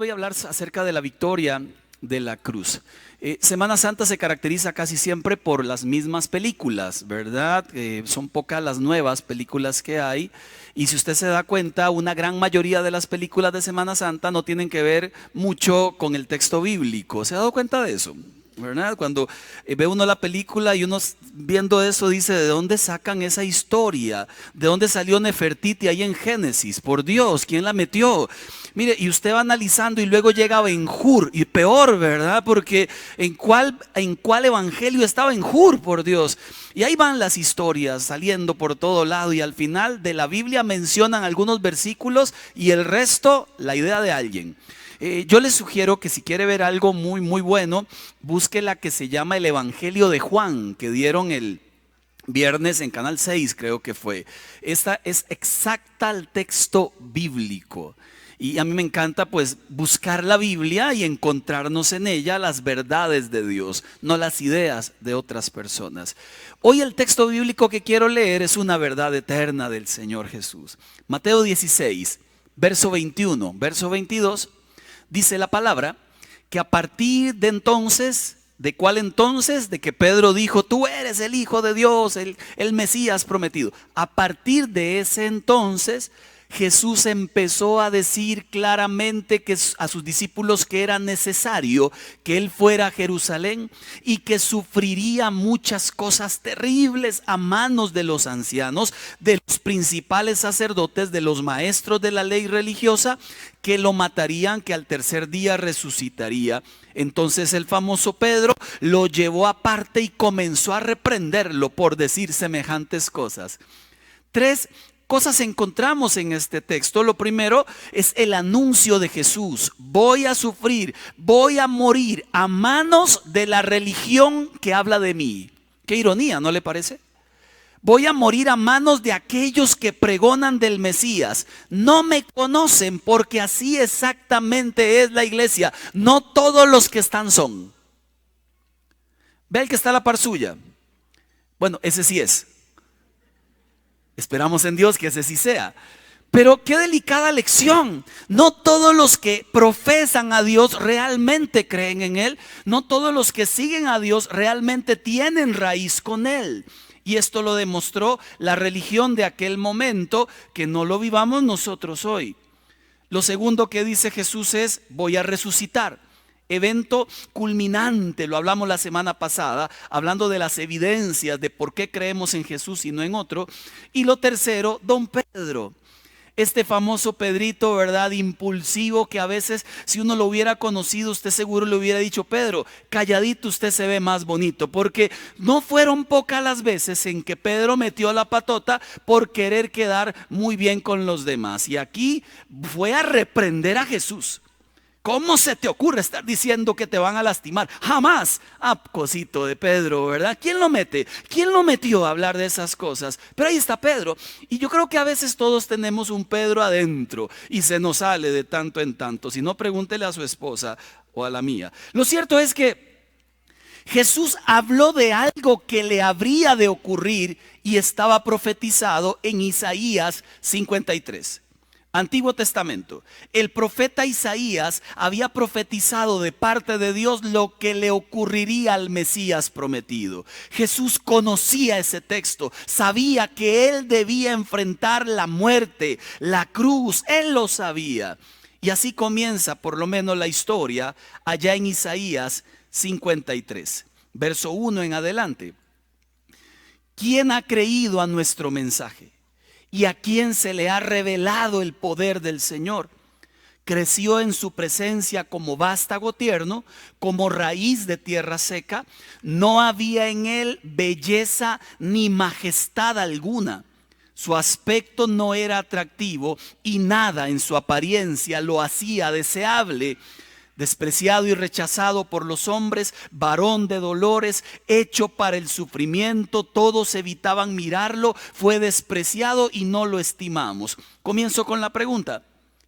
voy a hablar acerca de la victoria de la cruz. Semana Santa se caracteriza casi siempre por las mismas películas, ¿verdad? Son pocas las nuevas películas que hay. Y si usted se da cuenta, una gran mayoría de las películas de Semana Santa no tienen que ver mucho con el texto bíblico. ¿Se ha dado cuenta de eso? ¿Verdad? Cuando ve uno la película y uno viendo eso dice, ¿de dónde sacan esa historia? ¿De dónde salió Nefertiti ahí en Génesis? Por Dios, ¿quién la metió? Mire, y usted va analizando y luego llega a Ben-Hur, y peor, ¿verdad? Porque ¿en cuál evangelio estaba Ben-Hur, por Dios? Y ahí van las historias saliendo por todo lado, y al final de la Biblia mencionan algunos versículos y el resto la idea de alguien. Yo les sugiero que si quiere ver algo muy bueno, busque la que se llama el Evangelio de Juan, que dieron el viernes en Canal 6, creo que fue. Esta es exacta al texto bíblico. Y a mí me encanta pues buscar la Biblia y encontrarnos en ella las verdades de Dios, no las ideas de otras personas. Hoy el texto bíblico que quiero leer es una verdad eterna del Señor Jesús. Mateo 16, verso 21, verso 22. Dice la palabra que a partir de entonces, ¿de cuál entonces? De que Pedro dijo, tú eres el Hijo de Dios, el Mesías prometido. A partir de ese entonces, Jesús empezó a decir claramente que a sus discípulos que era necesario que Él fuera a Jerusalén y que sufriría muchas cosas terribles a manos de los ancianos, de los principales sacerdotes, de los maestros de la ley religiosa, que lo matarían, que al tercer día resucitaría. Entonces el famoso Pedro lo llevó aparte y comenzó a reprenderlo por decir semejantes cosas. Tres cosas encontramos en este texto. Lo primero es el anuncio de Jesús. Voy a sufrir, voy a morir a manos de la religión que habla de mí. Qué ironía, ¿no le parece? Voy a morir a manos de aquellos que pregonan del Mesías. No me conocen porque así exactamente es la iglesia. No todos los que están son. Ve el que está a la par suya. Bueno, ese sí es. Esperamos en Dios que ese sí sea. Pero qué delicada lección. No todos los que profesan a Dios realmente creen en Él. No todos los que siguen a Dios realmente tienen raíz con Él. Y esto lo demostró la religión de aquel momento, que no lo vivamos nosotros hoy. Lo segundo que dice Jesús es, voy a resucitar. Evento culminante, lo hablamos la semana pasada, hablando de las evidencias de por qué creemos en Jesús y no en otro. Y lo tercero, don Pedro. Este famoso Pedrito, ¿verdad? Impulsivo, que a veces si uno lo hubiera conocido, usted seguro le hubiera dicho, Pedro, calladito usted se ve más bonito. Porque no fueron pocas las veces en que Pedro metió la patota por querer quedar muy bien con los demás. Y aquí fue a reprender a Jesús. ¿Cómo se te ocurre estar diciendo que te van a lastimar? Jamás. Ah, cosito de Pedro, ¿verdad? ¿Quién lo mete? ¿Quién lo metió a hablar de esas cosas? Pero ahí está Pedro. Y yo creo que a veces todos tenemos un Pedro adentro y se nos sale de tanto en tanto. Si no, pregúntele a su esposa o a la mía. Lo cierto es que Jesús habló de algo que le habría de ocurrir y estaba profetizado en Isaías 53. Antiguo Testamento. El profeta Isaías había profetizado de parte de Dios lo que le ocurriría al Mesías prometido. Jesús conocía ese texto, sabía que él debía enfrentar la muerte, la cruz, él lo sabía. Y así comienza por lo menos la historia allá en Isaías 53, verso 1 en adelante. ¿Quién ha creído a nuestro mensaje? ¿Y a quién se le ha revelado el poder del Señor? Creció en su presencia como vástago tierno, como raíz de tierra seca. No había en él belleza ni majestad alguna. Su aspecto no era atractivo y nada en su apariencia lo hacía deseable. Despreciado y rechazado por los hombres, varón de dolores, hecho para el sufrimiento, todos evitaban mirarlo, fue despreciado y no lo estimamos. Comienzo con la pregunta: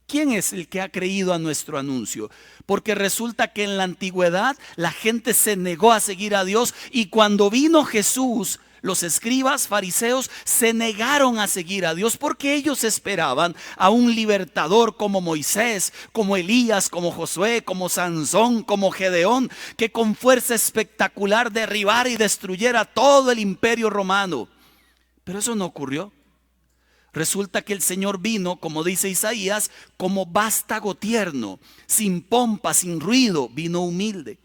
¿quién es el que ha creído a nuestro anuncio? Porque resulta que en la antigüedad la gente se negó a seguir a Dios y cuando vino Jesús los escribas, fariseos, se negaron a seguir a Dios porque ellos esperaban a un libertador como Moisés, como Elías, como Josué, como Sansón, como Gedeón, que con fuerza espectacular derribara y destruyera todo el imperio romano. Pero eso no ocurrió. Resulta que el Señor vino, como dice Isaías, como vástago tierno, sin pompa, sin ruido, vino humilde.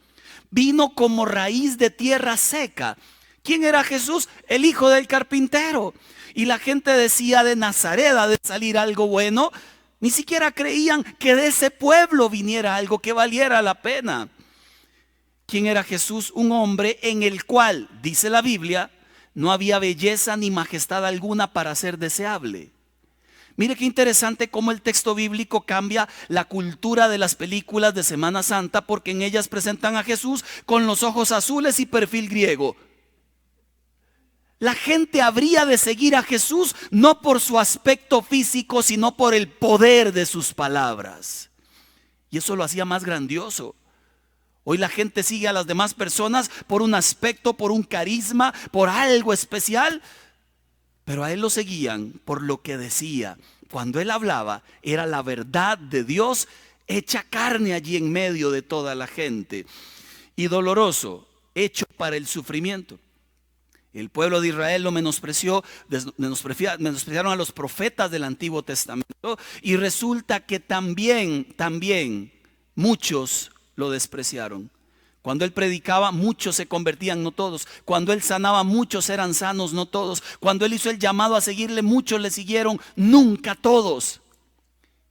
Vino como raíz de tierra seca. ¿Quién era Jesús? El hijo del carpintero. Y la gente decía, de Nazaret ha de salir algo bueno. Ni siquiera creían que de ese pueblo viniera algo que valiera la pena. ¿Quién era Jesús? Un hombre en el cual, dice la Biblia, no había belleza ni majestad alguna para ser deseable. Mire qué interesante cómo el texto bíblico cambia la cultura de las películas de Semana Santa, porque en ellas presentan a Jesús con los ojos azules y perfil griego. La gente habría de seguir a Jesús no por su aspecto físico, sino por el poder de sus palabras. Y eso lo hacía más grandioso. Hoy la gente sigue a las demás personas por un aspecto, por un carisma, por algo especial. Pero a él lo seguían por lo que decía. Cuando él hablaba, era la verdad de Dios hecha carne allí en medio de toda la gente. Y doloroso, hecho para el sufrimiento. El pueblo de Israel lo menospreció, menospreciaron a los profetas del Antiguo Testamento. Y resulta que también muchos lo despreciaron. Cuando él predicaba, muchos se convertían, no todos. Cuando él sanaba, muchos eran sanos, no todos. Cuando él hizo el llamado a seguirle, muchos le siguieron, nunca todos.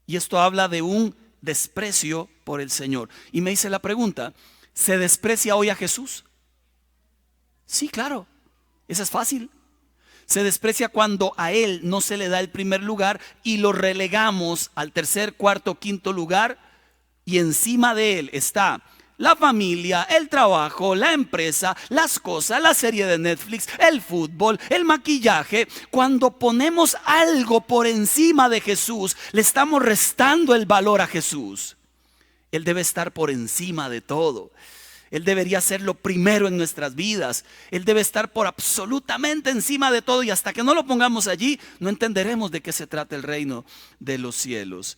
Y esto habla de un desprecio por el Señor. Y me hice la pregunta, ¿se desprecia hoy a Jesús? Sí, claro, esa es fácil. Se desprecia cuando a él no se le da el primer lugar y lo relegamos al tercer, cuarto, quinto lugar. Y encima de él está la familia, el trabajo, la empresa, las cosas, la serie de Netflix, el fútbol, el maquillaje. Cuando ponemos algo por encima de Jesús, le estamos restando el valor a Jesús. Él debe estar por encima de todo. Él debería ser lo primero en nuestras vidas. Él debe estar por absolutamente encima de todo. Y hasta que no lo pongamos allí, no entenderemos de qué se trata el reino de los cielos.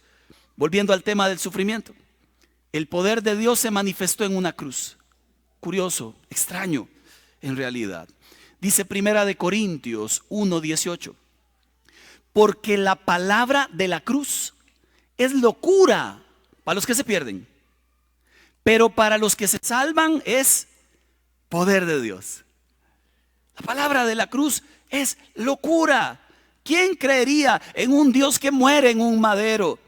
Volviendo al tema del sufrimiento. El poder de Dios se manifestó en una cruz. Curioso, extraño en realidad. Dice Primera de Corintios 1:18. Porque la palabra de la cruz es locura para los que se pierden, pero para los que se salvan es poder de Dios. La palabra de la cruz es locura. ¿Quién creería en un Dios que muere en un madero?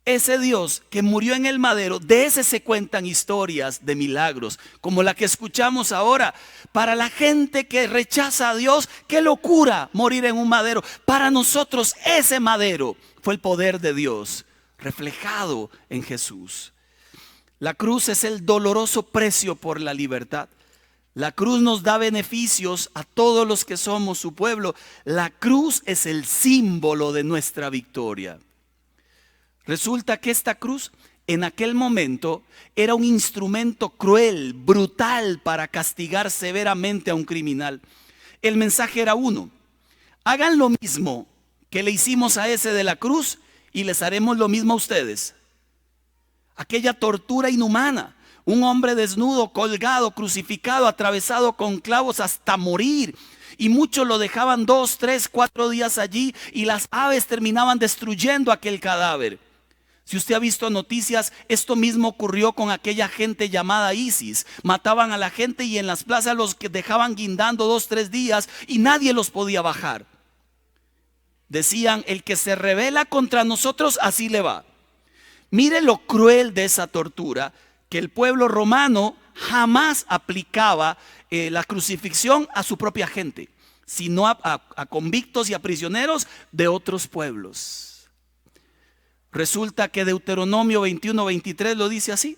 Ese Dios que murió en el madero, de ese se cuentan historias de milagros, como la que escuchamos ahora. Para la gente que rechaza a Dios, qué locura morir en un madero. Para nosotros ese madero fue el poder de Dios reflejado en Jesús. La cruz es el doloroso precio por la libertad. La cruz nos da beneficios a todos los que somos su pueblo. La cruz es el símbolo de nuestra victoria. Resulta que esta cruz en aquel momento era un instrumento cruel, brutal para castigar severamente a un criminal. El mensaje era uno: hagan lo mismo que le hicimos a ese de la cruz y les haremos lo mismo a ustedes. Aquella tortura inhumana, un hombre desnudo, colgado, crucificado, atravesado con clavos hasta morir. Y muchos lo dejaban 2, 3, 4 días allí y las aves terminaban destruyendo aquel cadáver. Si usted ha visto noticias, esto mismo ocurrió con aquella gente llamada ISIS. Mataban a la gente y en las plazas los que dejaban guindando 2, 3 días y nadie los podía bajar. Decían, el que se rebela contra nosotros, así le va. Mire lo cruel de esa tortura, que el pueblo romano jamás aplicaba la crucifixión a su propia gente, sino a convictos y a prisioneros de otros pueblos. Resulta que Deuteronomio 21:23 lo dice así: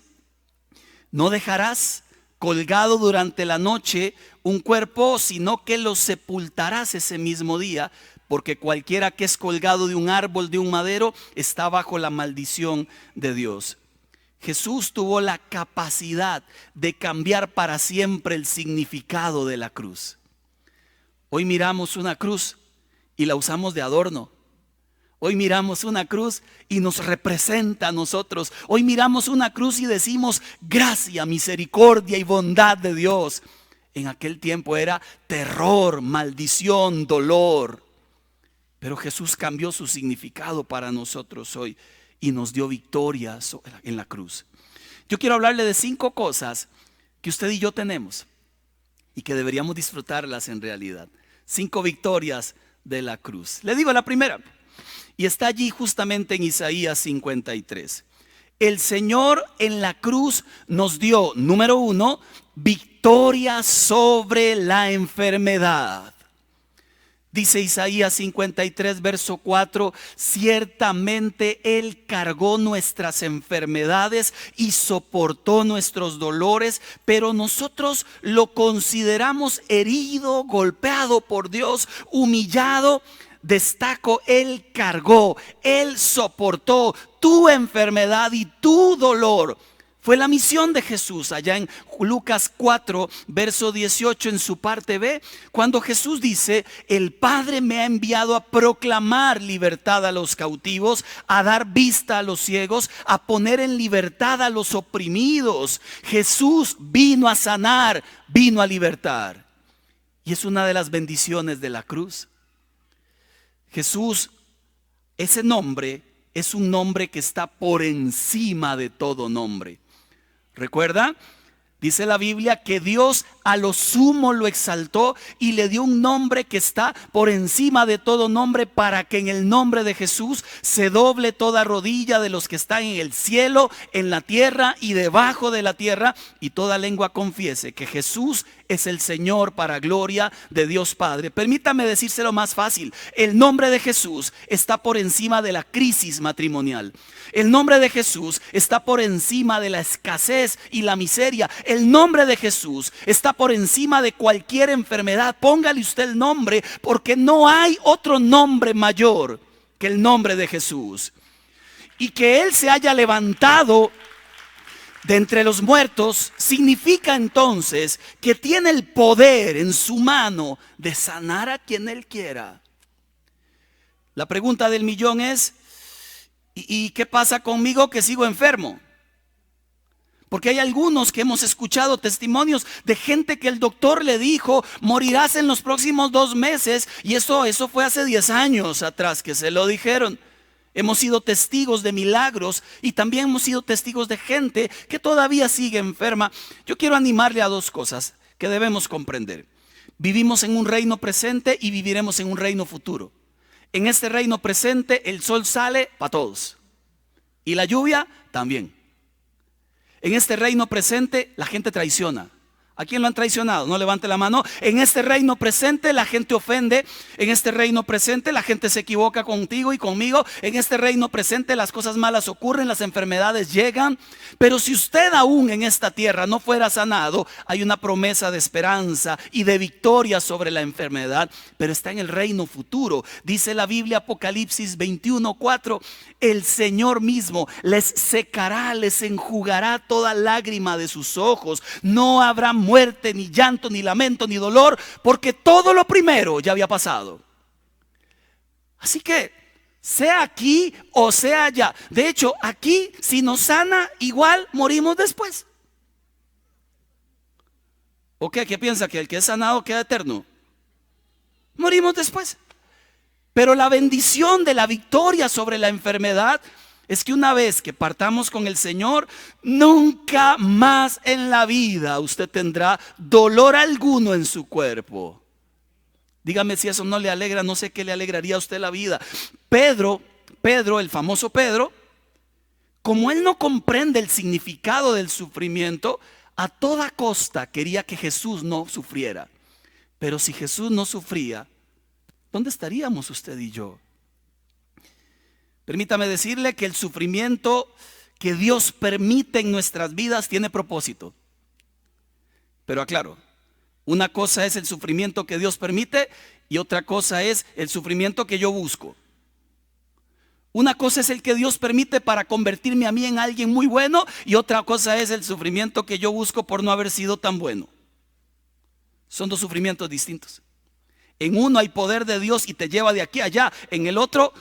no dejarás colgado durante la noche un cuerpo, sino que lo sepultarás ese mismo día, porque cualquiera que es colgado de un árbol, de un madero, está bajo la maldición de Dios. Jesús tuvo la capacidad de cambiar para siempre el significado de la cruz. Hoy miramos una cruz y la usamos de adorno. Hoy miramos una cruz y nos representa a nosotros. Hoy miramos una cruz y decimos gracia, misericordia y bondad de Dios. En aquel tiempo era terror, maldición, dolor. Pero Jesús cambió su significado para nosotros hoy y nos dio victoria en la cruz. Yo quiero hablarle de 5 cosas que usted y yo tenemos y que deberíamos disfrutarlas en realidad. 5 victorias de la cruz. Le digo la primera, y está allí justamente en Isaías 53. El Señor en la cruz nos dio, número 1, victoria sobre la enfermedad. Dice Isaías 53, verso 4, ciertamente Él cargó nuestras enfermedades y soportó nuestros dolores, pero nosotros lo consideramos herido, golpeado por Dios, humillado. Destaco, Él cargó, Él soportó tu enfermedad y tu dolor. Fue la misión de Jesús allá en Lucas 4, verso 18 en su parte B, cuando Jesús dice, el Padre me ha enviado a proclamar libertad a los cautivos, a dar vista a los ciegos, a poner en libertad a los oprimidos. Jesús vino a sanar, vino a libertar. Y es una de las bendiciones de la cruz. Jesús, ese nombre es un nombre que está por encima de todo nombre. ¿Recuerda? Dice la Biblia que Dios a lo sumo lo exaltó y le dio un nombre que está por encima de todo nombre, para que en el nombre de Jesús se doble toda rodilla de los que están en el cielo, en la tierra y debajo de la tierra, y toda lengua confiese que Jesús es el Señor, para gloria de Dios Padre. Permítame decírselo más fácil. El nombre de Jesús está por encima de la crisis matrimonial. El nombre de Jesús está por encima de la escasez y la miseria. El nombre de Jesús está por encima de cualquier enfermedad. Póngale usted el nombre, porque no hay otro nombre mayor que el nombre de Jesús. Y que Él se haya levantado de entre los muertos significa entonces que tiene el poder en su mano de sanar a quien Él quiera. La pregunta del millón es, ¿y qué pasa conmigo que sigo enfermo? Porque hay algunos que hemos escuchado testimonios de gente que el doctor le dijo, morirás en los próximos 2 meses, y eso fue hace 10 años atrás que se lo dijeron. Hemos sido testigos de milagros y también hemos sido testigos de gente que todavía sigue enferma. Yo quiero animarle a 2 cosas que debemos comprender. Vivimos en un reino presente y viviremos en un reino futuro. En este reino presente el sol sale para todos y la lluvia también. En este reino presente la gente traiciona. ¿A quién lo han traicionado? No levante la mano. En este reino presente la gente ofende. En este reino presente la gente se equivoca contigo y conmigo. En este reino presente las cosas malas ocurren, las enfermedades llegan. Pero si usted aún en esta tierra no fuera sanado, hay una promesa de esperanza y de victoria sobre la enfermedad, pero está en el reino futuro. Dice la Biblia, Apocalipsis 21:4, el Señor mismo les secará, les enjugará toda lágrima de sus ojos. No habrá muerte, ni llanto, ni lamento, ni dolor, porque todo lo primero ya había pasado. Así que, sea aquí o sea allá. De hecho, aquí si nos sana, igual morimos después. ¿O qué? ¿Qué piensa? ¿Que el que es sanado queda eterno? Morimos después. Pero la bendición de la victoria sobre la enfermedad es que una vez que partamos con el Señor, nunca más en la vida usted tendrá dolor alguno en su cuerpo. Dígame si eso no le alegra, no sé qué le alegraría a usted la vida. Pedro, el famoso Pedro, como él no comprende el significado del sufrimiento, a toda costa quería que Jesús no sufriera. Pero si Jesús no sufría, ¿dónde estaríamos usted y yo? Permítame decirle que el sufrimiento que Dios permite en nuestras vidas tiene propósito. Pero aclaro, una cosa es el sufrimiento que Dios permite y otra cosa es el sufrimiento que yo busco. Una cosa es el que Dios permite para convertirme a mí en alguien muy bueno, y otra cosa es el sufrimiento que yo busco por no haber sido tan bueno. Son 2 sufrimientos distintos. En uno hay poder de Dios y te lleva de aquí a allá. En el otro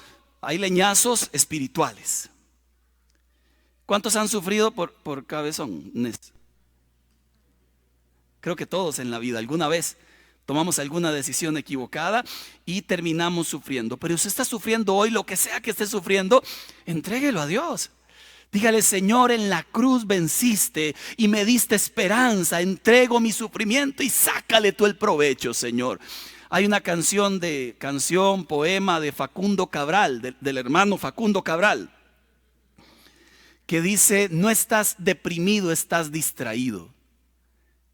hay leñazos espirituales. ¿Cuántos han sufrido por cabezones? Creo que todos en la vida, alguna vez tomamos alguna decisión equivocada y terminamos sufriendo. Pero si usted está sufriendo hoy, lo que sea que esté sufriendo, entréguelo a Dios. Dígale: Señor, en la cruz venciste y me diste esperanza. Entrego mi sufrimiento y sácale tú el provecho, Señor. Hay una poema de Facundo Cabral, del hermano Facundo Cabral, que dice: no estás deprimido, estás distraído.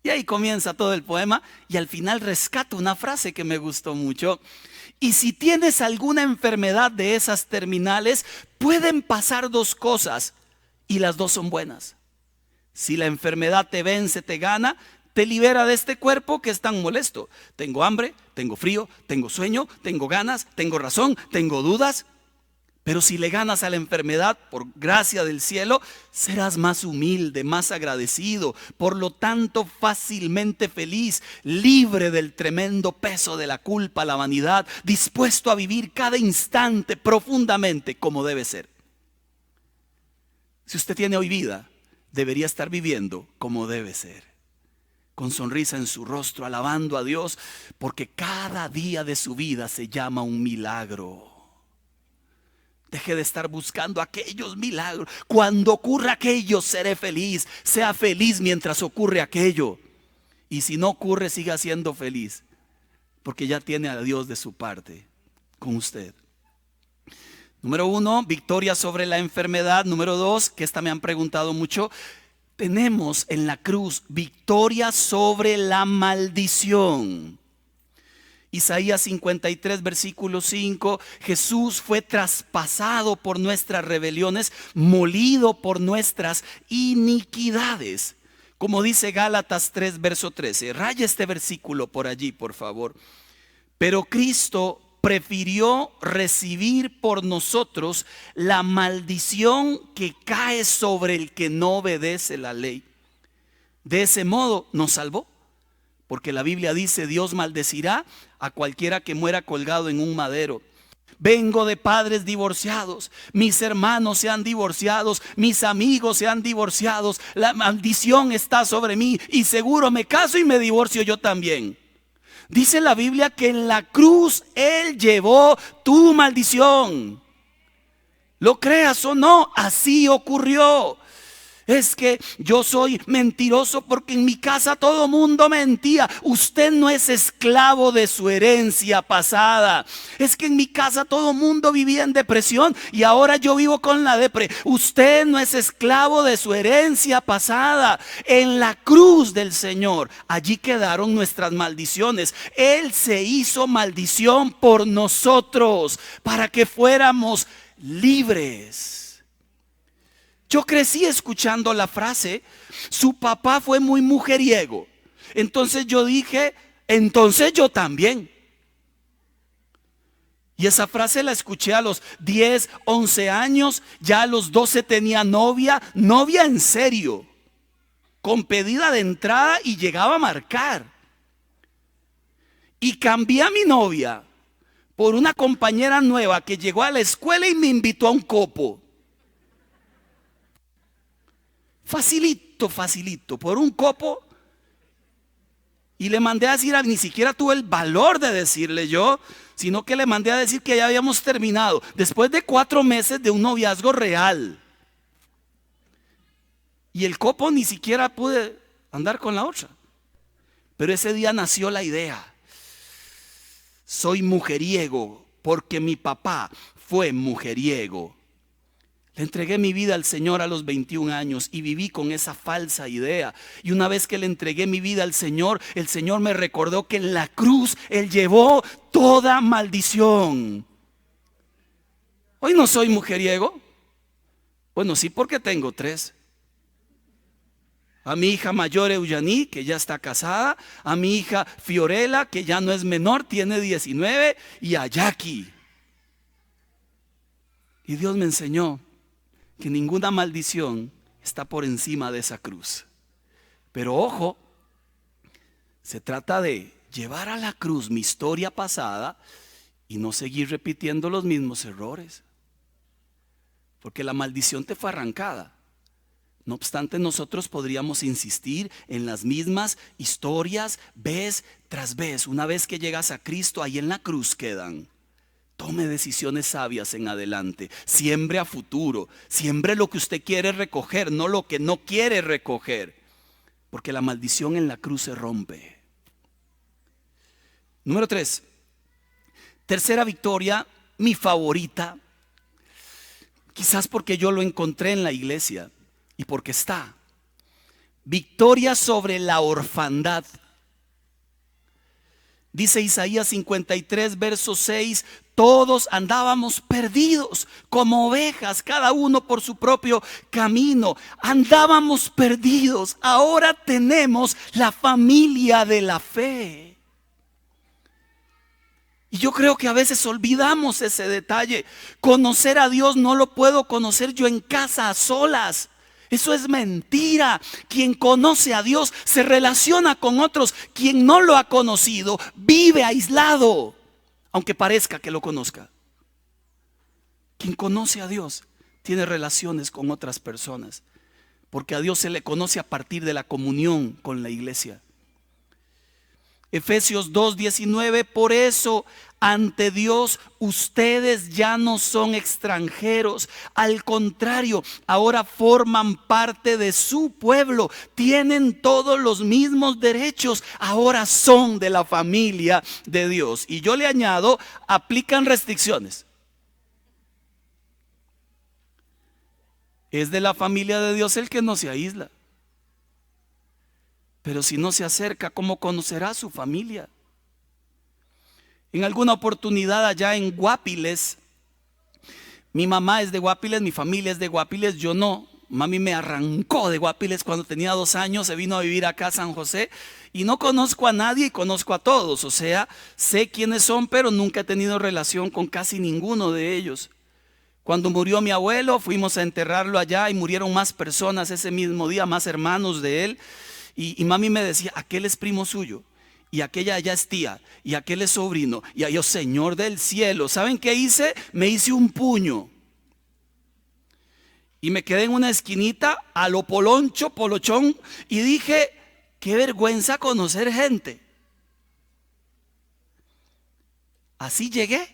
Y ahí comienza todo el poema y al final rescato una frase que me gustó mucho. Y si tienes alguna enfermedad de esas terminales, pueden pasar dos cosas y las dos son buenas. Si la enfermedad te vence, te gana, te libera de este cuerpo que es tan molesto. Tengo hambre, tengo frío, tengo sueño, tengo ganas, tengo razón, tengo dudas. Pero si le ganas a la enfermedad, por gracia del cielo, serás más humilde, más agradecido, por lo tanto fácilmente feliz, libre del tremendo peso de la culpa, la vanidad, dispuesto a vivir cada instante profundamente como debe ser. Si usted tiene hoy vida, debería estar viviendo como debe ser, con sonrisa en su rostro, alabando a Dios, porque cada día de su vida se llama un milagro. Deje de estar buscando aquellos milagros. Cuando ocurra aquello, seré feliz. Sea feliz mientras ocurre aquello. Y si no ocurre, siga siendo feliz, porque ya tiene a Dios de su parte con usted. Número 1, victoria sobre la enfermedad. Número 2, que esta me han preguntado mucho. Tenemos en la cruz victoria sobre la maldición. Isaías 53, versículo 5, Jesús fue traspasado por nuestras rebeliones, molido por nuestras iniquidades. Como dice Gálatas 3, verso 13. Raya este versículo por allí, por favor. Pero Cristo prefirió recibir por nosotros la maldición que cae sobre el que no obedece la ley. De ese modo nos salvó. Porque la Biblia dice: Dios maldecirá a cualquiera que muera colgado en un madero. Vengo de padres divorciados, mis hermanos se han divorciado, mis amigos se han divorciado, la maldición está sobre mí y seguro me caso y me divorcio yo también. Dice la Biblia que en la cruz Él llevó tu maldición. Lo creas o no, así ocurrió. Es que yo soy mentiroso porque en mi casa todo mundo mentía. Usted no es esclavo de su herencia pasada. Es que en mi casa todo mundo vivía en depresión y ahora yo vivo con la depre. Usted no es esclavo de su herencia pasada. En la cruz del Señor, allí quedaron nuestras maldiciones. Él se hizo maldición por nosotros para que fuéramos libres. Yo crecí escuchando la frase: su papá fue muy mujeriego. Entonces yo dije: entonces yo también. Y esa frase la escuché a los 10, 11 años. Ya a los 12 tenía novia en serio, con pedida de entrada y llegaba a marcar. Y cambié a mi novia por una compañera nueva que llegó a la escuela y me invitó a un copo. Facilito, por un copo. Y le mandé a decir, ni siquiera tuve el valor de decirle yo, sino que le mandé a decir que ya habíamos terminado, después de 4 meses de un noviazgo real. Y el copo ni siquiera pude andar con la otra. Pero ese día nació la idea: soy mujeriego porque mi papá fue mujeriego. Le entregué mi vida al Señor a los 21 años y viví con esa falsa idea. Y una vez que le entregué mi vida al Señor, el Señor me recordó que en la cruz Él llevó toda maldición. Hoy no soy mujeriego. Bueno, sí, porque tengo 3. A mi hija mayor Eugenie, que ya está casada. A mi hija Fiorella, que ya no es menor, tiene 19. Y a Jackie. Y Dios me enseñó que ninguna maldición está por encima de esa cruz. Pero ojo, se trata de llevar a la cruz mi historia pasada y no seguir repitiendo los mismos errores. Porque la maldición te fue arrancada. No obstante, nosotros podríamos insistir en las mismas historias vez tras vez. Una vez que llegas a Cristo, ahí en la cruz quedan. Tome decisiones sabias en adelante. Siembre a futuro. Siembre lo que usted quiere recoger, no lo que no quiere recoger. Porque la maldición en la cruz se rompe. Número 3. Tercera victoria, mi favorita. Quizás porque yo lo encontré en la iglesia. Y porque está. Victoria sobre la orfandad. Dice Isaías 53, verso 6. Todos andábamos perdidos como ovejas, cada uno por su propio camino. Andábamos perdidos. Ahora tenemos la familia de la fe. Y yo creo que a veces olvidamos ese detalle. Conocer a Dios no lo puedo conocer yo en casa a solas. Eso es mentira. Quien conoce a Dios se relaciona con otros. Quien no lo ha conocido vive aislado, aunque parezca que lo conozca. Quien conoce a Dios tiene relaciones con otras personas, porque a Dios se le conoce a partir de la comunión con la iglesia. Efesios 2:19, por eso ante Dios ustedes ya no son extranjeros, al contrario, ahora forman parte de su pueblo, tienen todos los mismos derechos, ahora son de la familia de Dios. Y yo le añado, aplican restricciones. Es de la familia de Dios el que no se aísla. Pero si no se acerca, ¿cómo conocerá a su familia? En alguna oportunidad allá en Guapiles, mi mamá es de Guapiles, mi familia es de Guapiles, yo no. Mami me arrancó de Guapiles cuando tenía 2 años, se vino a vivir acá a San José y no conozco a nadie y conozco a todos. O sea, sé quiénes son, pero nunca he tenido relación con casi ninguno de ellos. Cuando murió mi abuelo, fuimos a enterrarlo allá y murieron más personas ese mismo día, más hermanos de él. Y mami me decía, aquel es primo suyo, y aquella allá es tía, y aquel es sobrino, y yo, Señor del cielo, ¿saben qué hice? Me hice un puño. Y me quedé en una esquinita a lo polochón, y dije, qué vergüenza conocer gente. Así llegué,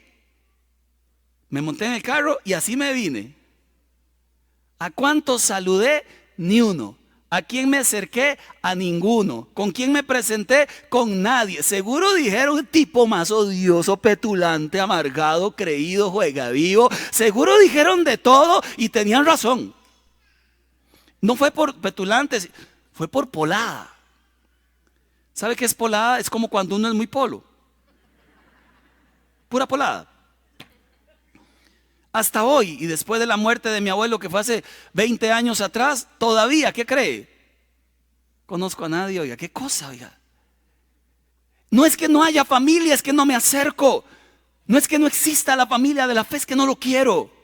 me monté en el carro y así me vine. ¿A cuántos saludé? Ni uno. ¿A quién me acerqué? A ninguno. ¿Con quién me presenté? Con nadie. Seguro dijeron, tipo más odioso, petulante, amargado, creído, juega vivo. Seguro dijeron de todo y tenían razón. No fue por petulante, fue por polada. ¿Sabe qué es polada? Es como cuando uno es muy polo. Pura polada. Hasta hoy, y después de la muerte de mi abuelo, que fue hace 20 años atrás, todavía, ¿qué cree? Conozco a nadie, oiga, ¿qué cosa, oiga? No es que no haya familia, es que no me acerco. No es que no exista la familia de la fe, es que no lo quiero.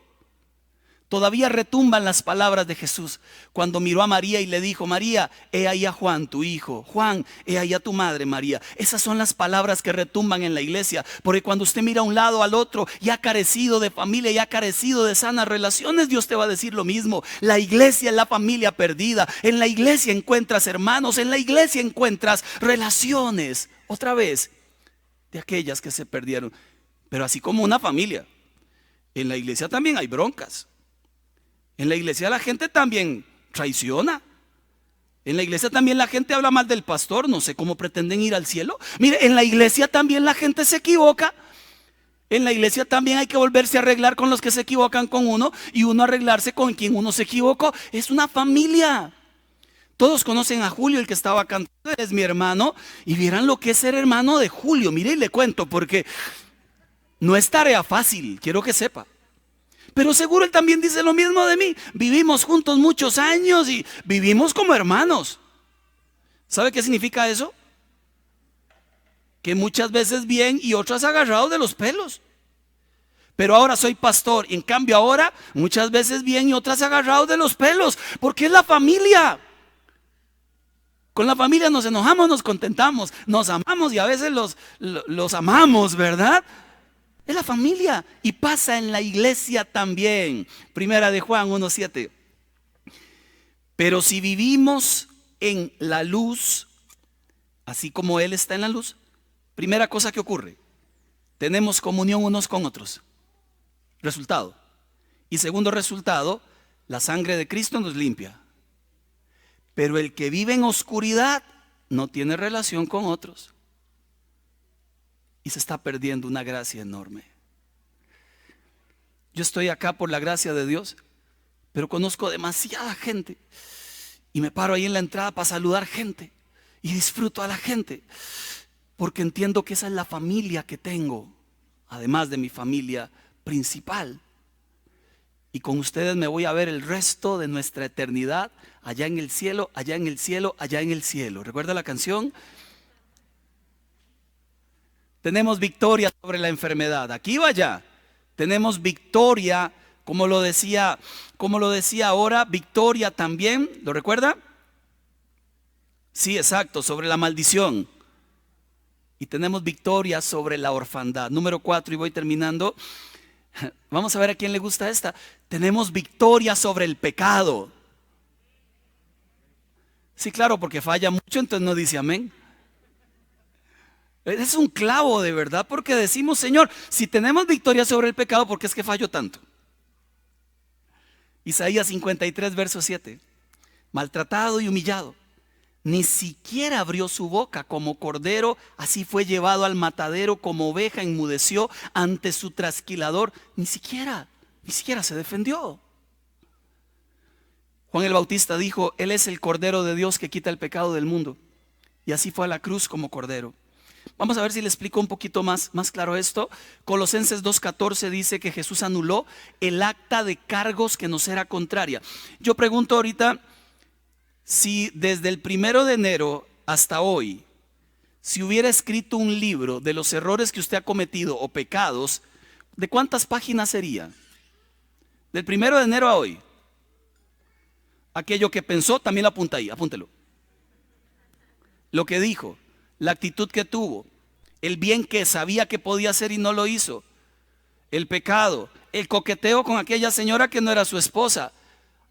Todavía retumban las palabras de Jesús cuando miró a María y le dijo, María, he ahí a Juan, tu hijo. Juan, he ahí a tu madre, María. Esas son las palabras que retumban en la iglesia. Porque cuando usted mira a un lado al otro y ha carecido de familia y ha carecido de sanas relaciones, Dios te va a decir lo mismo. La iglesia es la familia perdida. En la iglesia encuentras hermanos, en la iglesia encuentras relaciones. Otra vez, de aquellas que se perdieron. Pero así como una familia, en la iglesia también hay broncas. En la iglesia la gente también traiciona. En la iglesia también la gente habla mal del pastor. No sé cómo pretenden ir al cielo. Mire, en la iglesia también la gente se equivoca. En la iglesia también hay que volverse a arreglar con los que se equivocan con uno y uno arreglarse con quien uno se equivocó. Es una familia. Todos conocen a Julio, el que estaba cantando, es mi hermano. Y vieran lo que es ser hermano de Julio. Mire, y le cuento porque no es tarea fácil, quiero que sepa. Pero seguro él también dice lo mismo de mí. Vivimos juntos muchos años y vivimos como hermanos. ¿Sabe qué significa eso? Que muchas veces bien y otras agarrados de los pelos. Pero ahora soy pastor y en cambio ahora muchas veces bien y otras agarrados de los pelos. Porque es la familia. Con la familia nos enojamos, nos contentamos, nos amamos y a veces los amamos, ¿verdad? Es la familia y pasa en la iglesia también. Primera de Juan 1:7. Pero si vivimos en la luz, así como Él está en la luz, primera cosa que ocurre, tenemos comunión unos con otros. Resultado. Y segundo resultado, la sangre de Cristo nos limpia. Pero el que vive en oscuridad no tiene relación con otros. Y se está perdiendo una gracia enorme. Yo estoy acá por la gracia de Dios, pero conozco demasiada gente. Y me paro ahí en la entrada para saludar gente. Y disfruto a la gente. Porque entiendo que esa es la familia que tengo. Además de mi familia principal. Y con ustedes me voy a ver el resto de nuestra eternidad. Allá en el cielo, allá en el cielo, allá en el cielo. ¿Recuerda la canción? Tenemos victoria sobre la enfermedad. Aquí o allá. Tenemos victoria, como lo decía ahora, victoria también. ¿Lo recuerda? Sí, exacto, sobre la maldición. Y tenemos victoria sobre la orfandad. Número 4, y voy terminando. Vamos a ver a quién le gusta esta. Tenemos victoria sobre el pecado. Sí, claro, porque falla mucho, entonces no dice amén. Es un clavo de verdad, porque decimos, Señor, si tenemos victoria sobre el pecado, ¿por qué es que fallo tanto? Isaías 53, verso 7. Maltratado y humillado, ni siquiera abrió su boca, como cordero, así fue llevado al matadero, como oveja enmudeció ante su trasquilador. Ni siquiera se defendió. Juan el Bautista dijo, Él es el Cordero de Dios que quita el pecado del mundo. Y así fue a la cruz como cordero. Vamos a ver si le explico un poquito más claro esto. Colosenses 2:14 dice que Jesús anuló el acta de cargos que nos era contraria. Yo pregunto ahorita, si desde el 1 de enero hasta hoy, si hubiera escrito un libro de los errores que usted ha cometido o pecados, ¿de cuántas páginas sería? Del 1 de enero a hoy. Aquello que pensó, también lo apunta ahí, apúntelo. Lo que dijo, la actitud que tuvo, el bien que sabía que podía hacer y no lo hizo, el pecado, el coqueteo con aquella señora que no era su esposa,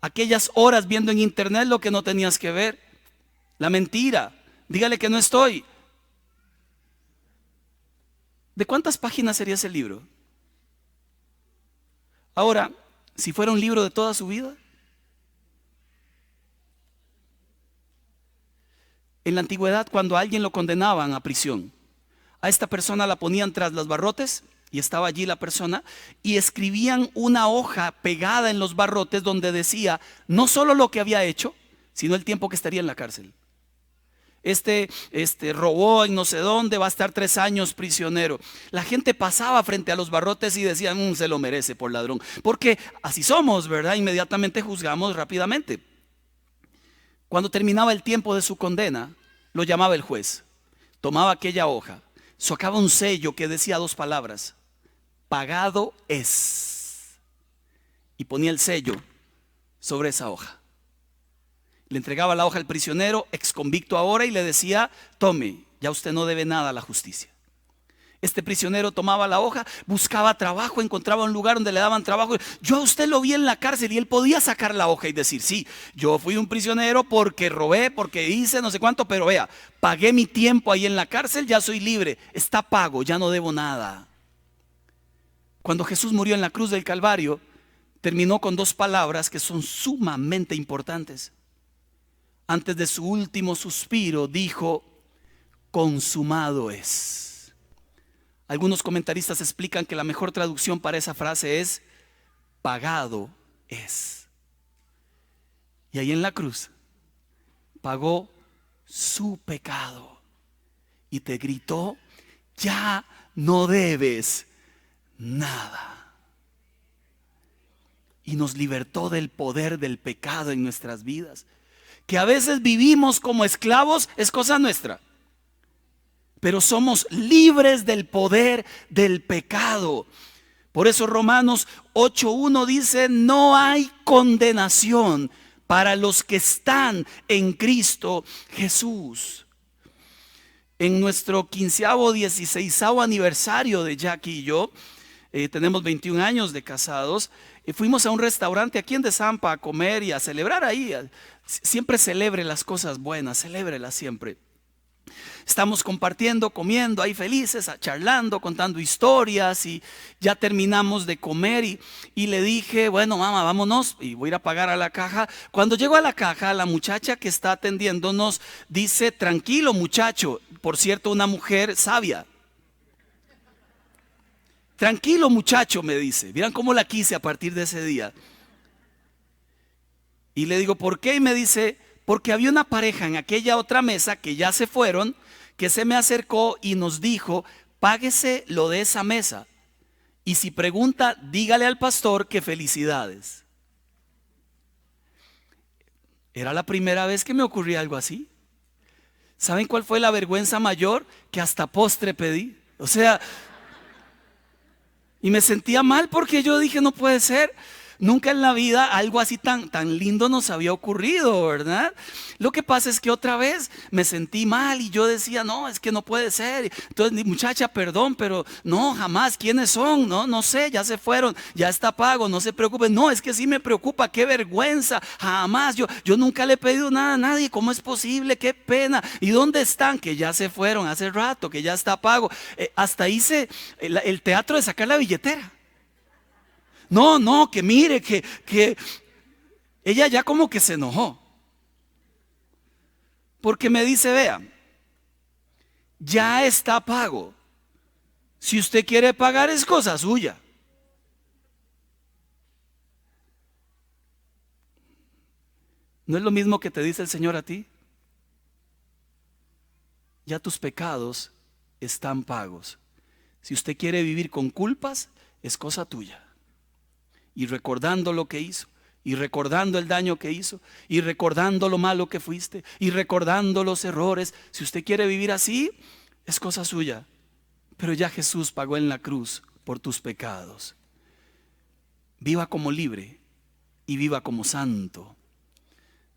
aquellas horas viendo en internet lo que no tenías que ver, la mentira, dígale que no estoy. ¿De cuántas páginas sería ese libro? Ahora, si fuera un libro de toda su vida. En la antigüedad, cuando a alguien lo condenaban a prisión, a esta persona la ponían tras los barrotes y estaba allí la persona y escribían una hoja pegada en los barrotes donde decía no solo lo que había hecho, sino el tiempo que estaría en la cárcel. Robó en no sé dónde, va a estar 3 años prisionero. La gente pasaba frente a los barrotes y decían, se lo merece por ladrón. Porque así somos, ¿verdad? Inmediatamente juzgamos rápidamente. Cuando terminaba el tiempo de su condena, lo llamaba el juez. Tomaba aquella hoja, sacaba un sello que decía 2 palabras: pagado es. Y ponía el sello sobre esa hoja. Le entregaba la hoja al prisionero, exconvicto ahora, y le decía, tome, ya usted no debe nada a la justicia. Este prisionero tomaba la hoja, buscaba trabajo, encontraba un lugar donde le daban trabajo. Yo a usted lo vi en la cárcel y él podía sacar la hoja y decir, sí, yo fui un prisionero porque robé, porque hice no sé cuánto, pero vea, pagué mi tiempo ahí en la cárcel, ya soy libre, está pago, ya no debo nada. Cuando Jesús murió en la cruz del Calvario, terminó con 2 palabras que son sumamente importantes. Antes de su último suspiro dijo, consumado es. Algunos comentaristas explican que la mejor traducción para esa frase es pagado es. Y ahí en la cruz pagó su pecado y te gritó, ya no debes nada. Y nos libertó del poder del pecado en nuestras vidas. Que a veces vivimos como esclavos es cosa nuestra. Pero somos libres del poder del pecado. Por eso Romanos 8:1 dice, no hay condenación para los que están en Cristo Jesús. En nuestro 16º aniversario de Jackie y yo, tenemos 21 años de casados, fuimos a un restaurante aquí en Desampa a comer y a celebrar ahí. Siempre celebre las cosas buenas, celébrelas siempre. Estamos compartiendo, comiendo ahí felices, charlando, contando historias, y ya terminamos de comer y le dije, bueno, mamá, vámonos, y voy a ir a pagar a la caja. Cuando llego a la caja, la muchacha que está atendiéndonos dice, tranquilo muchacho, por cierto, una mujer sabia. Tranquilo muchacho, me dice. Vieran cómo la quise a partir de ese día. Y le digo, ¿por qué? Y me dice, porque había una pareja en aquella otra mesa que ya se fueron, que se me acercó y nos dijo, páguese lo de esa mesa. Y si pregunta, dígale al pastor que felicidades. Era la primera vez que me ocurría algo así. ¿Saben cuál fue la vergüenza mayor? Que hasta postre pedí. O sea, y me sentía mal porque yo dije, no puede ser. Nunca en la vida algo así tan lindo nos había ocurrido, ¿verdad? Lo que pasa es que otra vez me sentí mal y yo decía, no, es que no puede ser. Entonces, muchacha, perdón, pero no, jamás. ¿Quiénes son? No sé, ya se fueron, ya está pago, no se preocupen. No, es que sí me preocupa, qué vergüenza, jamás. Yo nunca le he pedido nada a nadie. ¿Cómo es posible? Qué pena. ¿Y dónde están? Que ya se fueron hace rato, que ya está pago. Hasta hice el teatro de sacar la billetera. No, que mire, que ella ya como que se enojó. Porque me dice, vea, ya está pago. Si usted quiere pagar es cosa suya. ¿No es lo mismo que te dice el Señor a ti? Ya tus pecados están pagos. Si usted quiere vivir con culpas, es cosa tuya. Y recordando lo que hizo, y recordando el daño que hizo, y recordando lo malo que fuiste, y recordando los errores, si usted quiere vivir así, es cosa suya. Pero ya Jesús pagó en la cruz por tus pecados. Viva como libre y viva como santo.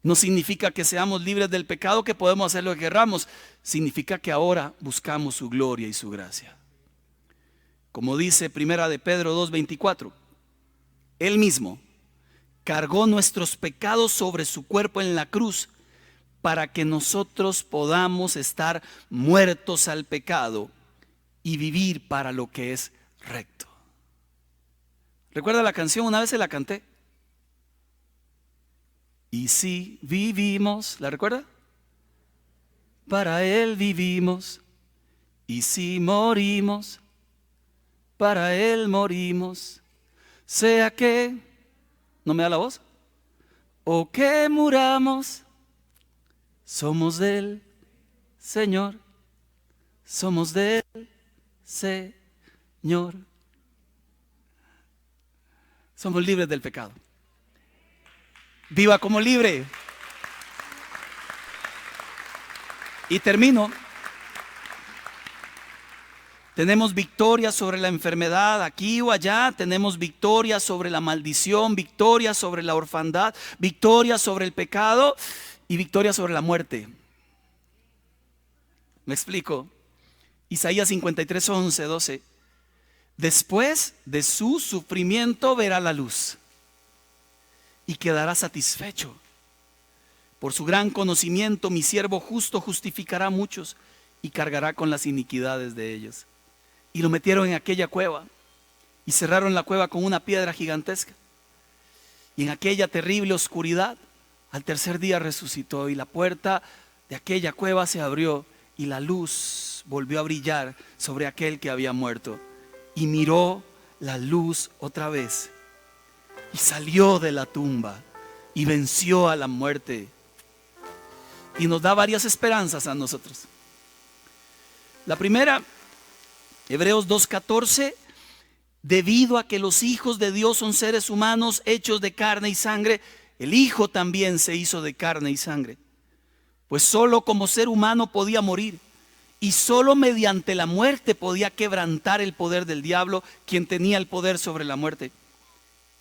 No significa que seamos libres del pecado, que podemos hacer lo que queramos. Significa que ahora buscamos su gloria y su gracia. Como dice Primera de Pedro 2:24. Él mismo cargó nuestros pecados sobre su cuerpo en la cruz para que nosotros podamos estar muertos al pecado y vivir para lo que es recto. ¿Recuerda la canción? Una vez se la canté. Y si vivimos, ¿la recuerda? Para Él vivimos. Y si morimos, para Él morimos. Sea que, ¿no me da la voz? O que muramos, somos del Señor, somos del Señor. Somos libres del pecado. Viva como libre. Y termino. Tenemos victoria sobre la enfermedad aquí o allá, tenemos victoria sobre la maldición, victoria sobre la orfandad, victoria sobre el pecado y victoria sobre la muerte. ¿Me explico? Isaías 53, 11, 12. Después de su sufrimiento verá la luz y quedará satisfecho. Por su gran conocimiento mi siervo justo justificará a muchos y cargará con las iniquidades de ellos. Y lo metieron en aquella cueva y cerraron la cueva con una piedra gigantesca. Y en aquella terrible oscuridad, al tercer día resucitó y la puerta de aquella cueva se abrió y la luz volvió a brillar sobre aquel que había muerto. Y miró la luz otra vez y salió de la tumba y venció a la muerte. Y nos da varias esperanzas a nosotros. La primera, Hebreos 2:14, debido a que los hijos de Dios son seres humanos hechos de carne y sangre, el Hijo también se hizo de carne y sangre. Pues solo como ser humano podía morir y solo mediante la muerte podía quebrantar el poder del diablo, quien tenía el poder sobre la muerte.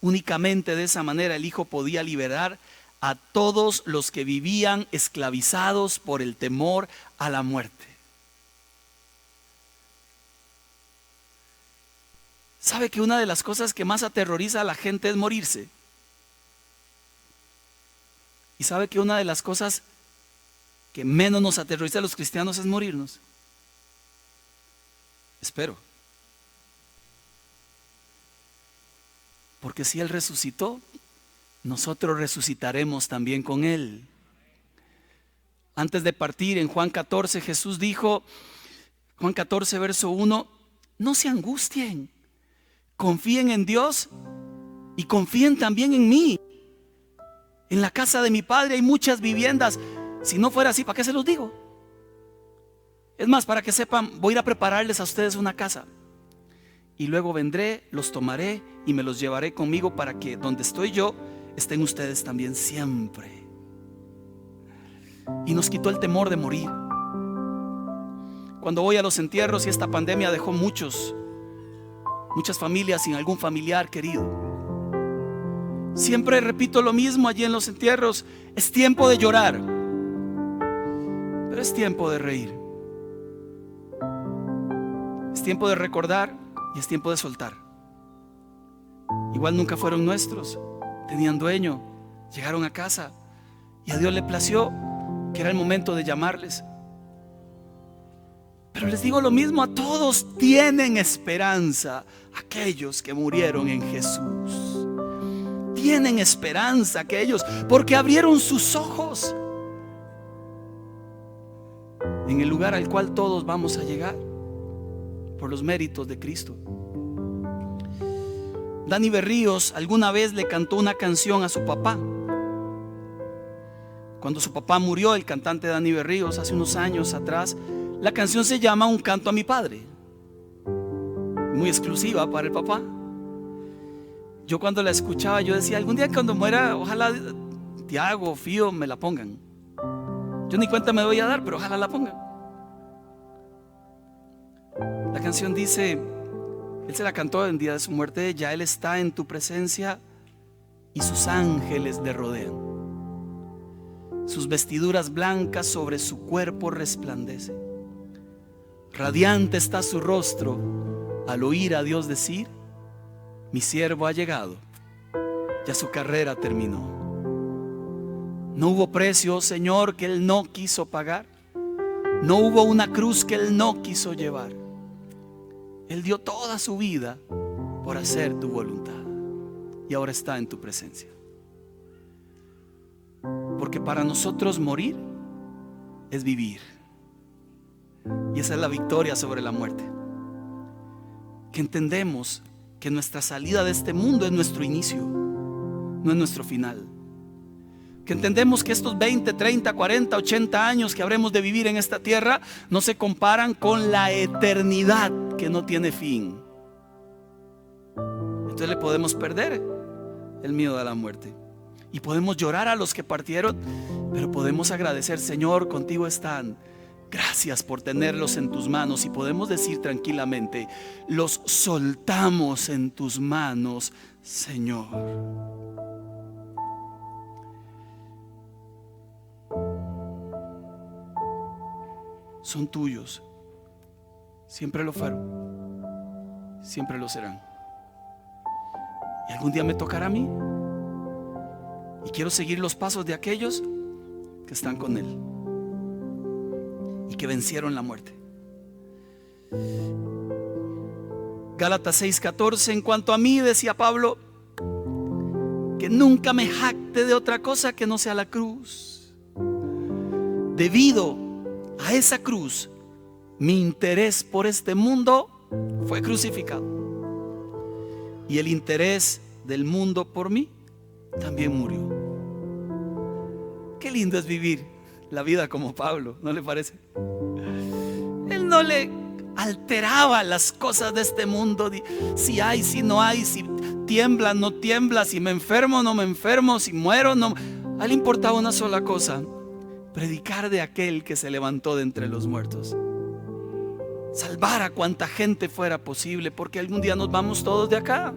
Únicamente de esa manera el Hijo podía liberar a todos los que vivían esclavizados por el temor a la muerte. ¿Sabe que una de las cosas que más aterroriza a la gente es morirse? ¿Y sabe que una de las cosas que menos nos aterroriza a los cristianos es morirnos? Espero. Porque si Él resucitó, nosotros resucitaremos también con Él. Antes de partir, en Juan 14, Jesús dijo, Juan 14, verso 1, no se angustien, confíen en Dios y confíen también en mí. En la casa de mi Padre hay muchas viviendas. Si no fuera así, ¿para qué se los digo? Es más, para que sepan, voy a ir a prepararles a ustedes una casa. Y luego vendré, los tomaré y me los llevaré conmigo para que donde estoy yo, estén ustedes también siempre. Y nos quitó el temor de morir. Cuando voy a los entierros, y esta pandemia dejó muchas familias sin algún familiar querido, siempre repito lo mismo allí en los entierros: es tiempo de llorar, pero es tiempo de reír. Es tiempo de recordar y es tiempo de soltar. Igual nunca fueron nuestros, tenían dueño, llegaron a casa y a Dios le plació que era el momento de llamarles. Pero les digo lo mismo, a todos tienen esperanza aquellos que murieron en Jesús. Tienen esperanza aquellos porque abrieron sus ojos en el lugar al cual todos vamos a llegar por los méritos de Cristo. Dani Berríos alguna vez le cantó una canción a su papá. Cuando su papá murió, el cantante Dani Berríos, hace unos años atrás, la canción se llama Un canto a mi padre. Muy exclusiva para el papá. Yo cuando la escuchaba, yo decía, algún día cuando muera, ojalá Tiago, Fío me la pongan. Yo ni cuenta me voy a dar, pero ojalá la pongan. La canción dice, él se la cantó en día de su muerte: ya Él está en tu presencia y sus ángeles le rodean. Sus vestiduras blancas sobre su cuerpo resplandecen. Radiante está su rostro al oír a Dios decir: mi siervo ha llegado, ya su carrera terminó. No hubo precio, Señor, que Él no quiso pagar. No hubo una cruz que Él no quiso llevar. Él dio toda su vida por hacer tu voluntad y ahora está en tu presencia. Porque para nosotros morir es vivir. Y esa es la victoria sobre la muerte. Que entendemos que nuestra salida de este mundo es nuestro inicio, no es nuestro final. Que entendemos que estos 20, 30, 40, 80 años que habremos de vivir en esta tierra no se comparan con la eternidad que no tiene fin. Entonces le podemos perder el miedo a la muerte. Y podemos llorar a los que partieron, pero podemos agradecer: Señor, contigo están. Gracias por tenerlos en tus manos. Y podemos decir tranquilamente: los soltamos en tus manos, Señor. Son tuyos. Siempre lo fueron. Siempre lo serán. Y algún día me tocará a mí. Y quiero seguir los pasos de aquellos que están con Él y que vencieron la muerte. Gálatas 6:14: en cuanto a mí, decía Pablo, que nunca me jacte de otra cosa que no sea la cruz. Debido a esa cruz, mi interés por este mundo fue crucificado, y el interés del mundo por mí también murió. Qué lindo es vivir la vida como Pablo, ¿no le parece? Él no le alteraba las cosas de este mundo, si hay, si no hay, si tiembla, no tiembla, si me enfermo, no me enfermo, si muero, no. A él le importaba una sola cosa: predicar de aquel que se levantó de entre los muertos, salvar a cuanta gente fuera posible, porque algún día nos vamos todos de acá.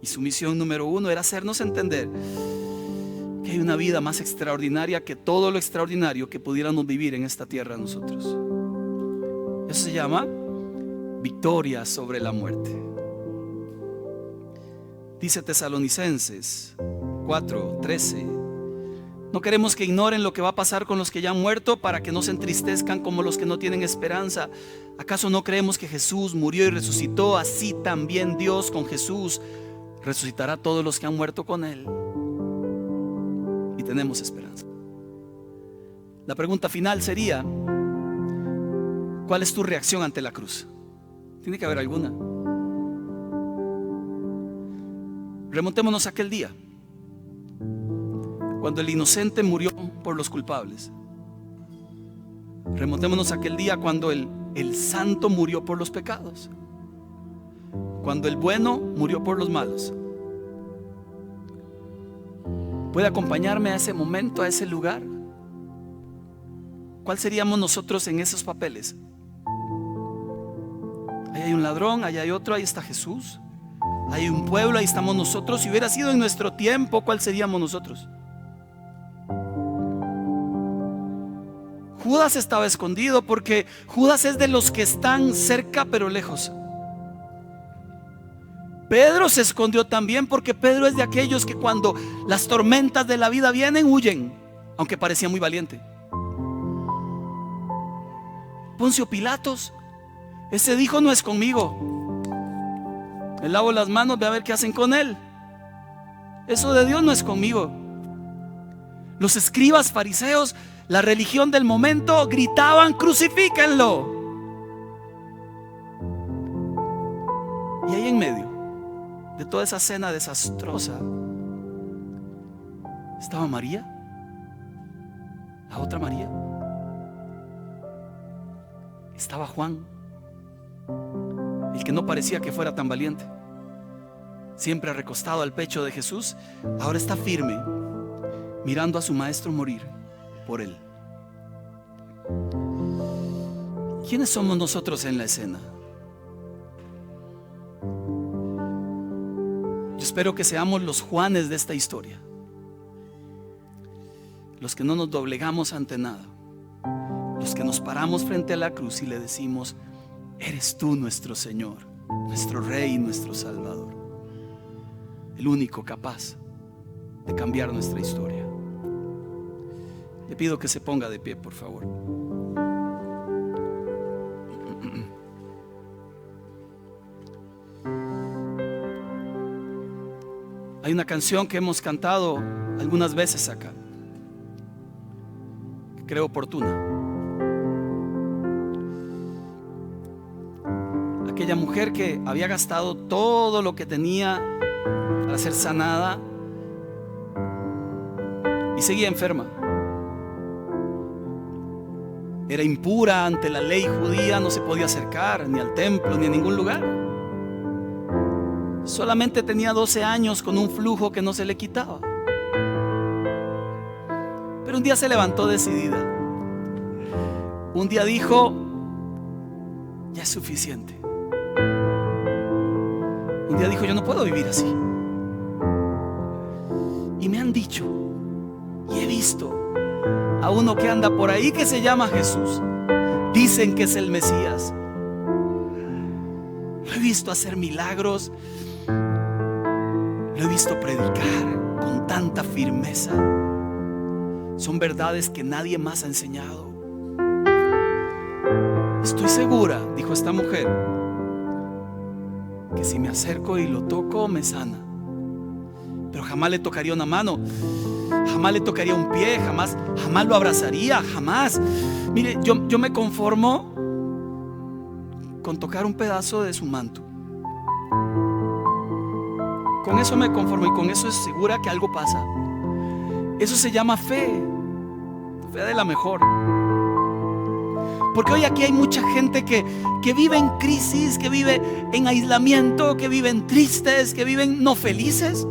Y su misión número 1 era hacernos entender que hay una vida más extraordinaria que todo lo extraordinario que pudiéramos vivir en esta tierra nosotros. Eso se llama victoria sobre la muerte. Dice Tesalonicenses 4:13: no queremos que ignoren lo que va a pasar con los que ya han muerto, para que no se entristezcan como los que no tienen esperanza. ¿Acaso no creemos que Jesús murió y resucitó? Así también Dios con Jesús resucitará a todos los que han muerto con Él. Y tenemos esperanza. La pregunta final sería: ¿cuál es tu reacción ante la cruz? Tiene que haber alguna. Remontémonos a aquel día cuando el inocente murió por los culpables. Remontémonos a aquel día cuando el santo murió por los pecados, cuando el bueno murió por los malos. ¿Puede acompañarme a ese momento, a ese lugar? ¿Cuál seríamos nosotros en esos papeles? Ahí hay un ladrón, ahí hay otro, ahí está Jesús. Ahí hay un pueblo, ahí estamos nosotros. Si hubiera sido en nuestro tiempo, ¿cuál seríamos nosotros? Judas estaba escondido porque Judas es de los que están cerca pero lejos. Pedro se escondió también porque Pedro es de aquellos que cuando las tormentas de la vida vienen, huyen, aunque parecía muy valiente. Poncio Pilatos, ese dijo: no es conmigo, me lavo las manos, ve a ver qué hacen con él. Eso de Dios no es conmigo. Los escribas fariseos, la religión del momento, gritaban: crucifíquenlo. Y ahí en medio de toda esa escena desastrosa estaba María, la otra María. Estaba Juan, el que no parecía que fuera tan valiente, siempre recostado al pecho de Jesús. Ahora está firme, mirando a su maestro morir por él. ¿Quiénes somos nosotros en la escena? Yo espero que seamos los Juanes de esta historia, los que no nos doblegamos ante nada, los que nos paramos frente a la cruz y le decimos: eres tú nuestro Señor, nuestro Rey, nuestro Salvador, el único capaz de cambiar nuestra historia. Le pido que se ponga de pie, por favor. Hay una canción que hemos cantado algunas veces acá, que creo oportuna. Aquella mujer que había gastado todo lo que tenía para ser sanada y seguía enferma. Era impura ante la ley judía, no se podía acercar ni al templo ni a ningún lugar. Solamente tenía 12 años con un flujo que no se le quitaba. Pero un día se levantó decidida. Un día dijo: ya es suficiente. Un día dijo: yo no puedo vivir así. Y me han dicho, y he visto a uno que anda por ahí que se llama Jesús. Dicen que es el Mesías. Lo he visto hacer milagros. Lo he visto predicar con tanta firmeza. Son verdades que nadie más ha enseñado. Estoy segura, dijo esta mujer, que si me acerco y lo toco, me sana. Pero jamás le tocaría una mano, jamás le tocaría un pie, jamás lo abrazaría, jamás. Mire, yo me conformo con tocar un pedazo de su manto. Con eso me conformo y con eso es segura que algo pasa. Eso se llama fe, fe de la mejor. Porque hoy aquí hay mucha gente que vive en crisis, que vive en aislamiento, que viven tristes, que viven no felices.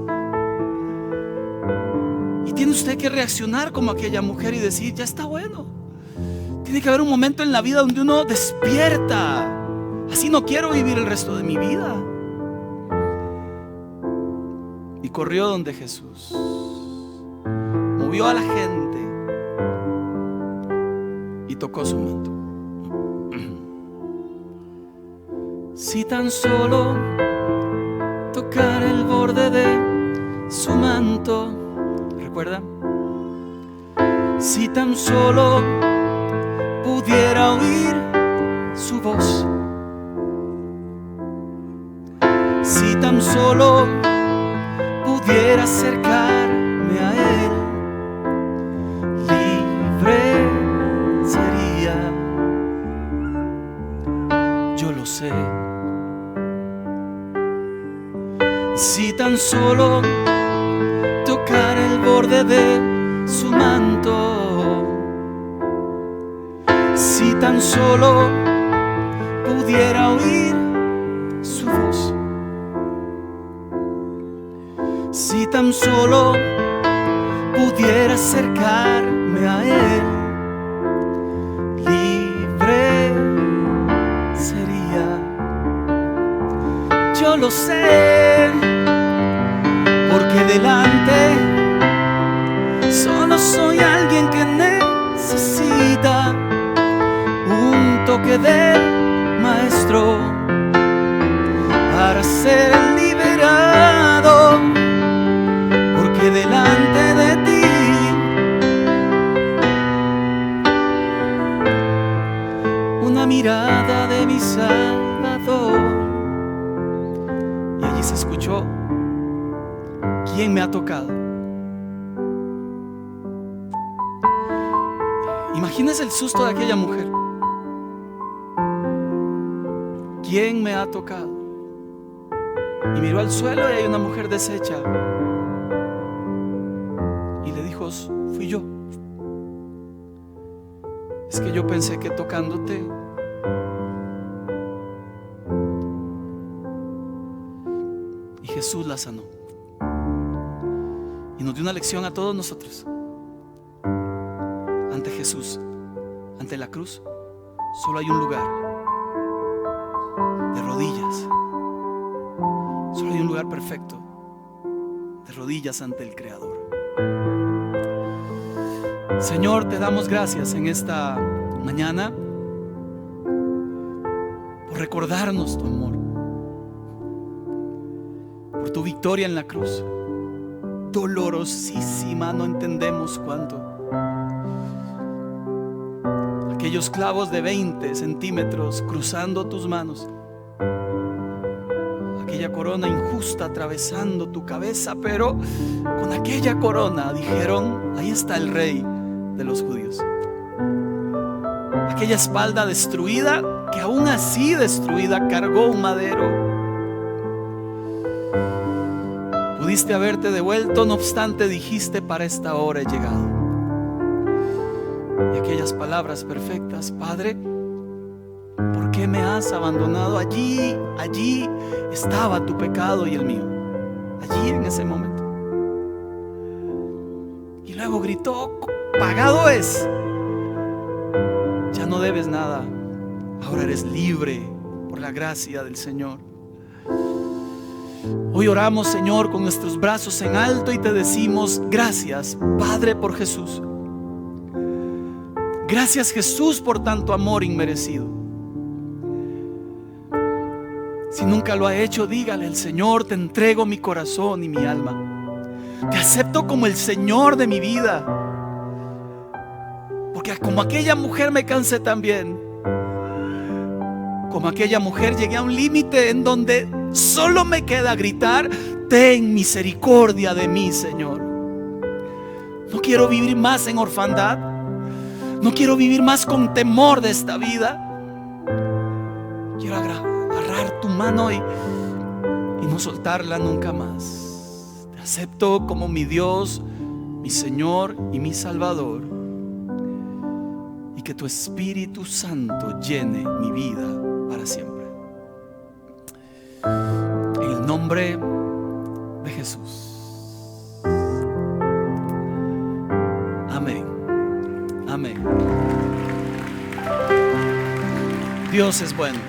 Y tiene usted que reaccionar como aquella mujer y decir: ya está bueno. Tiene que haber un momento en la vida donde uno despierta. Así no quiero vivir el resto de mi vida. Y corrió donde Jesús vio a la gente y tocó su manto. Si tan solo tocar el borde de su manto, ¿recuerda? Si tan solo pudiera oír su voz, si tan solo pudiera acercarme a él, libre sería. Yo lo sé. Si tan solo tocar el borde de su manto, si tan solo pudiera oír su voz, si tan solo pudiera acercarme a él, libre sería. Yo lo sé, porque delante solo soy alguien que necesita un toque del maestro para ser liberado, porque delante de ti una mirada de mi Salvador. Y allí se escuchó: ¿quién me ha tocado? Imagínese el susto de aquella mujer. ¿Quién me ha tocado? Y miró al suelo y hay una mujer deshecha. Y le dijo: fui yo. Es que yo pensé que tocándote y Jesús la sanó. Y nos dio una lección a todos nosotros. Ante Jesús, ante la cruz, solo hay un lugar: de rodillas. Solo hay un lugar perfecto: de rodillas ante el Creador. Señor, te damos gracias en esta mañana por recordarnos tu amor, por tu victoria en la cruz, dolorosísima, no entendemos cuánto. Aquellos clavos de 20 centímetros cruzando tus manos, aquella corona injusta atravesando tu cabeza, pero con aquella corona dijeron: ahí está el rey de los judíos. Aquella espalda destruida, que aún así destruida cargó un madero. Pudiste haberte devuelto, no obstante dijiste: para esta hora he llegado. Y aquellas palabras perfectas: Padre, ¿por qué me has abandonado? Allí estaba tu pecado y el mío, allí en ese momento. Y luego gritó: pagado es. Ya no debes nada, ahora eres libre por la gracia del Señor. Hoy oramos, Señor, con nuestros brazos en alto y te decimos: gracias, Padre, por Jesús. Gracias, Jesús, por tanto amor inmerecido. Si nunca lo ha hecho, dígale al Señor: te entrego mi corazón y mi alma. Te acepto como el Señor de mi vida. Porque como aquella mujer me cansé también. Como aquella mujer llegué a un límite en donde solo me queda gritar: ten misericordia de mí, Señor. No quiero vivir más en orfandad. No quiero vivir más con temor de esta vida. Quiero agarrar tu mano y no soltarla nunca más. Te acepto como mi Dios, mi Señor y mi Salvador. Y que tu Espíritu Santo llene mi vida para siempre. En el nombre de Jesús. Amén. Amén. Dios es bueno.